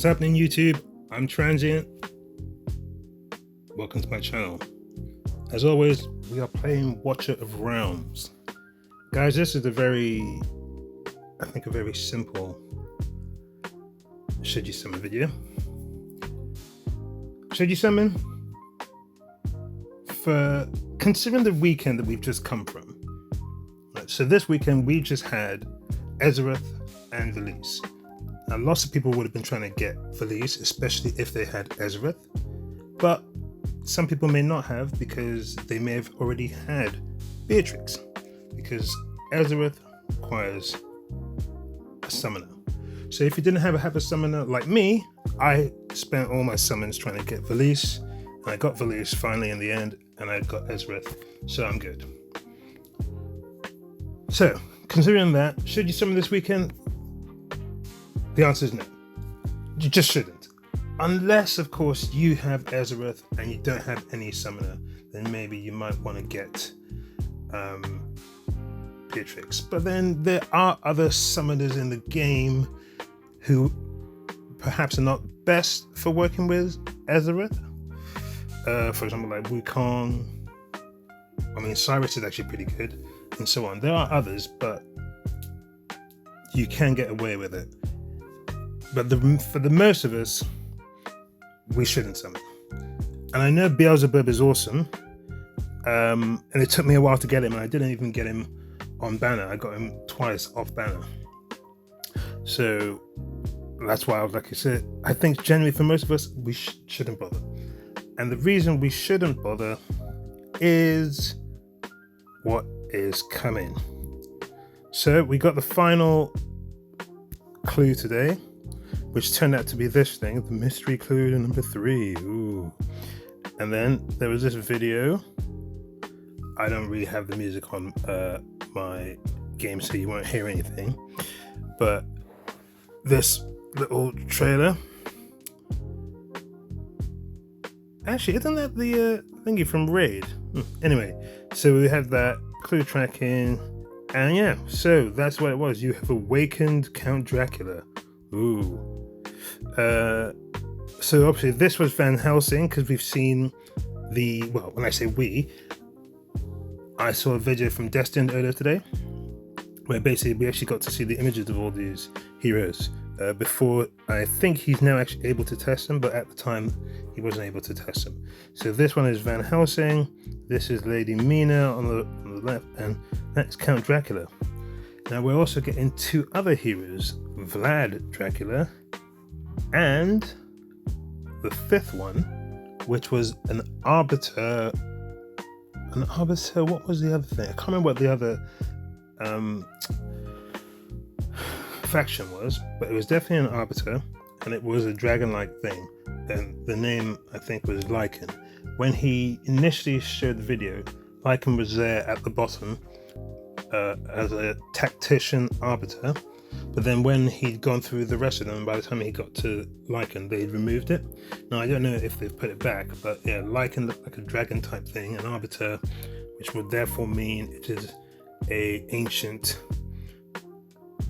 happening, YouTube? I'm Transient. Welcome to my channel. As always, we are playing Watcher of Realms. Guys, this is a very simple should you summon video. Should you summon? For considering the weekend that we've just come from. Right, so this weekend we just had Ezereth and Liles. Now, lots of people would have been trying to get Liles, especially if they had Ezereth, but some people may not have because they may have already had Beatrix, because Ezereth requires a summoner. So if you didn't have a summoner like me, I spent all my summons trying to get Liles, and I got Liles finally in the end, and I got Ezereth, so I'm good. So, considering that, should you summon this weekend? The answer is no. You just shouldn't. Unless, of course, you have Ezereth and you don't have any summoner, then maybe you might want to get Beatrix. But then there are other summoners in the game who perhaps are not best for working with Ezereth. For example, like Wukong. I mean, Cyrus is actually pretty good, and so on. There are others, but you can get away with it. But for the most of us, we shouldn't summon. And I know Beelzebub is awesome, and it took me a while to get him, and I didn't even get him on banner. I got him twice off banner. So that's why I was like I said, I think generally for most of us, we shouldn't bother. And the reason we shouldn't bother is what is coming. So we got the final clue today, which turned out to be this thing, the mystery clue number 3. Ooh. And then there was this video. I don't really have the music on my game, so you won't hear anything. But this little trailer. Actually, isn't that the thingy from Raid? Anyway, so we had that clue tracking, and yeah, so that's what it was. You have awakened Count Dracula. Ooh. So obviously this was Van Helsing, because we've seen well, when I say I saw a video from Destined earlier today, where basically we actually got to see the images of all these heroes before. I think he's now actually able to test them, but at the time he wasn't able to test them. So this one is Van Helsing, this is Lady Mina on the left, and that's Count Dracula. Now we're also getting 2 other heroes, Vlad Dracula, and the 5th one, which was an Arbiter. What was the other thing? I can't remember what the other faction was, but it was definitely an Arbiter, and it was a dragon-like thing, and the name I think was Lycan. When he initially showed the video, Lycan was there at the bottom as a tactician Arbiter, but then when he'd gone through the rest of them, by the time he got to Lycan, they'd removed it. Now I don't know if they've put it back, but yeah, Lycan looked like a dragon type thing, an Arbiter, which would therefore mean it is a ancient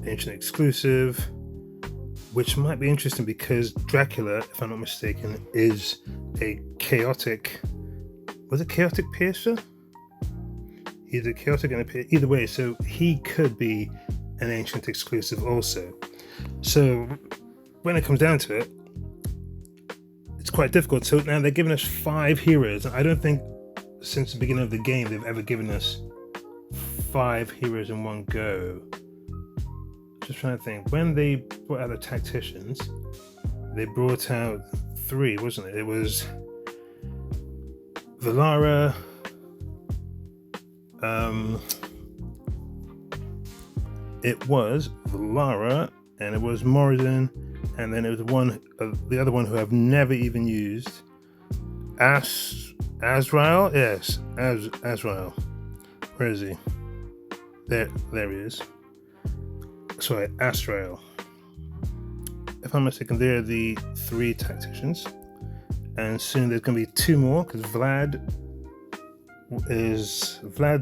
exclusive, which might be interesting because Dracula, if I'm not mistaken, is a chaotic. Was it chaotic piercer? Either chaotic and a piercer. Either way, so he could be an ancient exclusive also. So when it comes down to it, it's quite difficult. So now they're giving us 5 heroes. I don't think since the beginning of the game they've ever given us 5 heroes in one go. Just trying to think. When they brought out the tacticians, they brought out 3, wasn't it? It was Valara, and it was Moradin, and then it was the other one who I've never even used, Azrael. Yes, Azrael. Where is he? There he is. Sorry, Azrael. If I'm not mistaken, they're the 3 tacticians, and soon there's going to be 2 more, because Vlad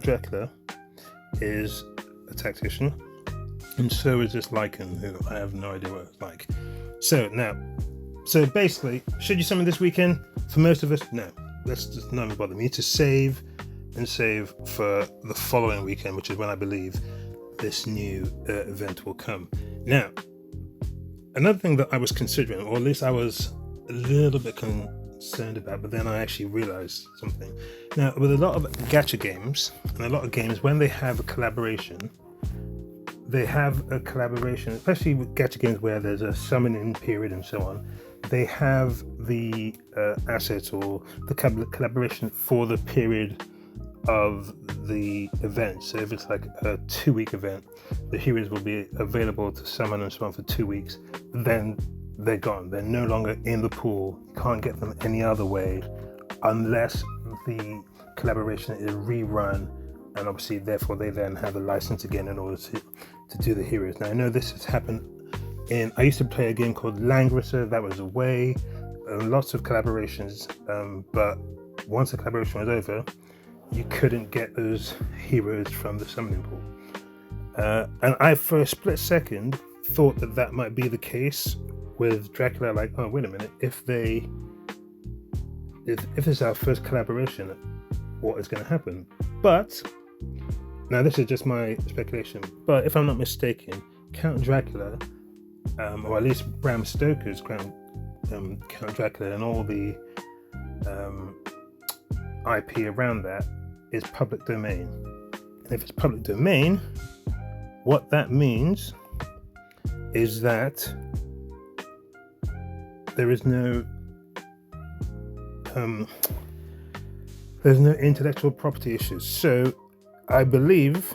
Dracula is a tactician, and so is this Lycan, who I have no idea what it's like. So now So basically, should you summon this weekend? For most of us, no. Let's just not even bother. We need to save for the following weekend, which is when I believe this new event will come. Now, another thing that I was considering, or at least I was a little bit concerned about, but then I actually realized something. Now, with a lot of gacha games and a lot of games, when they have a collaboration, especially with gacha games where there's a summoning period and so on. They have the assets or the collaboration for the period of the event. So if it's like a 2-week event, the heroes will be available to summon and so on for 2 weeks. Then they're gone. They're no longer in the pool. You can't get them any other way unless the collaboration is rerun, and obviously therefore they then have a license again in order to do the heroes. Now I know this has happened I used to play a game called Langrisser that was away, lots of collaborations, but once the collaboration was over, you couldn't get those heroes from the summoning pool. And I, for a split second, thought that might be the case with Dracula. Like, oh, wait a minute, if this is our first collaboration, what is going to happen? But now this is just my speculation. But if I'm not mistaken, Count Dracula, or at least Bram Stoker's Count Dracula, and all the IP around that is public domain. And if it's public domain, what that means is that there's no intellectual property issues. So I believe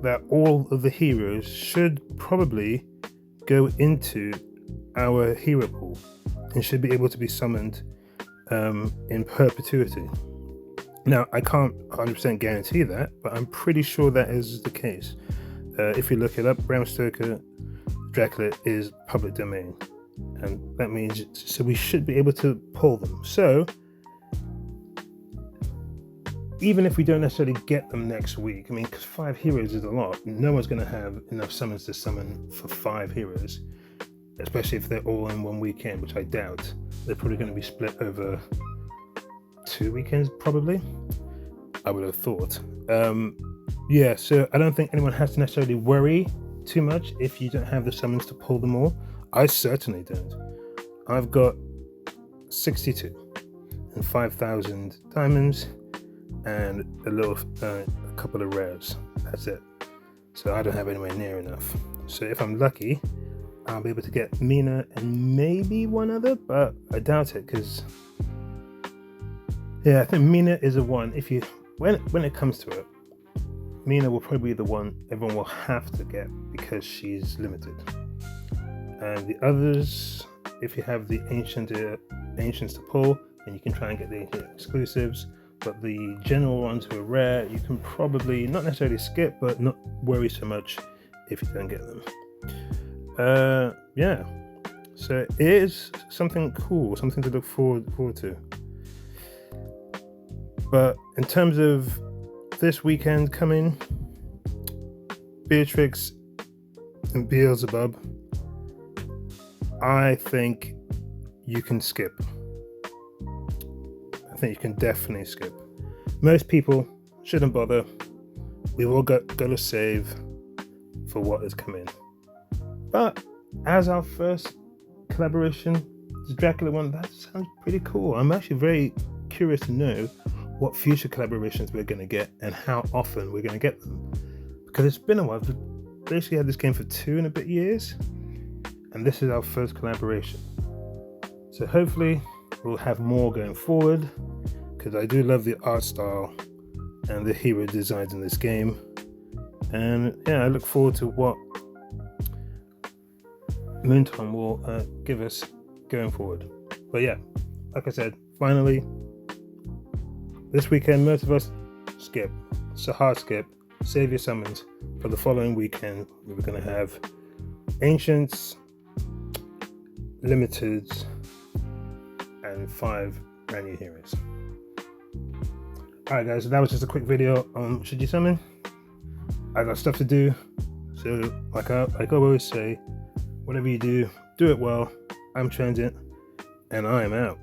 that all of the heroes should probably go into our hero pool and should be able to be summoned in perpetuity. Now, I can't 100% guarantee that, but I'm pretty sure that is the case. If you look it up, Bram Stoker Dracula is public domain, and that means so we should be able to pull them. So even if we don't necessarily get them next week, I mean, because 5 heroes is a lot, no one's going to have enough summons to summon for 5 heroes, especially if they're all in one weekend, which I doubt. They're probably going to be split over 2 weekends, probably, I would have thought. Yeah, so I don't think anyone has to necessarily worry too much if you don't have the summons to pull them all. I certainly don't. I've got 62 and 5,000 diamonds and a couple of rares. That's it. So I don't have anywhere near enough. So if I'm lucky, I'll be able to get Mina and maybe one other, but I doubt it, because yeah, I think Mina is a one. If you when it comes to it, Mina will probably be the one everyone will have to get because she's limited. And the others, if you have the ancients to pull, then you can try and get the ancient exclusives. But the general ones who are rare, you can probably not necessarily skip, but not worry so much if you don't get them. Yeah, so it is something cool, something to look forward to. But in terms of this weekend coming, Beatrix and Beelzebub, I think you can skip. I think you can definitely skip. Most people shouldn't bother. We've all got to save for what is coming. But as our first collaboration, the Dracula one, that sounds pretty cool. I'm actually very curious to know what future collaborations we're going to get and how often we're going to get them. Because it's been a while. We've basically had this game for 2 and a bit years, and this is our first collaboration. So hopefully we'll have more going forward, because I do love the art style and the hero designs in this game. And yeah, I look forward to what Moonton will give us going forward. But yeah, like I said, finally, this weekend, most of us skip. It's a hard skip. Save your summons for the following weekend. We're going to have Ancients, Limiteds, and 5 brand new heroes. Alright guys, so that was just a quick video on should you summon. I got stuff to do, so like I always say, whatever you do, do it well. I'm transient, and I am out.